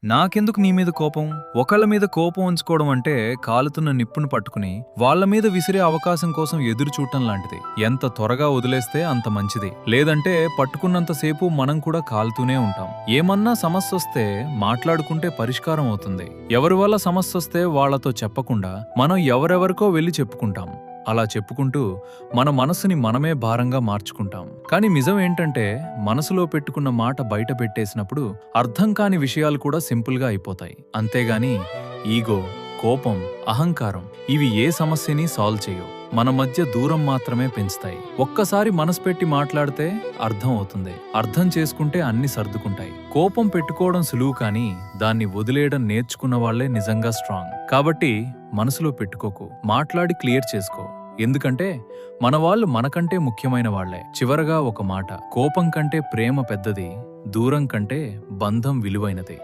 నాకెందుకు నీ మీద కోపం? ఒకళ్ళ మీద కోపం ఉంచుకోవడం అంటే కాలుతున్న నిప్పును పట్టుకుని వాళ్ళ మీద విసిరే అవకాశం కోసం ఎదురు చూడటం లాంటిది. ఎంత త్వరగా వదిలేస్తే అంత మంచిది. లేదంటే పట్టుకున్నంతసేపు మనం కూడా కాలుతూనే ఉంటాం. ఏమన్నా సమస్యొస్తే మాట్లాడుకుంటే పరిష్కారం అవుతుంది. ఎవరి వల్ల సమస్యొస్తే వాళ్లతో చెప్పకుండా మనం ఎవరెవరికో వెళ్లి చెప్పుకుంటాం. అలా చెప్పుకుంటూ మన మనసుని మనమే భారంగా మార్చుకుంటాం. కానీ నిజం ఏంటంటే మనసులో పెట్టుకున్న మాట బయట పెట్టేసినప్పుడు అర్థం కాని విషయాలు కూడా సింపుల్గా అయిపోతాయి. అంతేగాని ఈగో, కోపం, అహంకారం ఇవి ఏ సమస్యని సాల్వ్ చేయవు. మన మధ్య దూరం మాత్రమే పెంచుతాయి. ఒక్కసారి మనసు పెట్టి మాట్లాడితే అర్థం అవుతుంది. అర్థం చేసుకుంటే అన్ని సర్దుకుంటాయి. కోపం పెట్టుకోవడం సులువు, కానీ దాన్ని వదిలేయడం నేర్చుకున్న వాళ్లే నిజంగా స్ట్రాంగ్. కాబట్టి మనసులో పెట్టుకోకు, మాట్లాడి క్లియర్ చేసుకో. ఎందుకంటే మన వాళ్ళు మనకంటే ముఖ్యమైన వాళ్లే. చివరగా ఒక మాట, కోపం కంటే ప్రేమ పెద్దది, దూరం కంటే బంధం విలువైనది.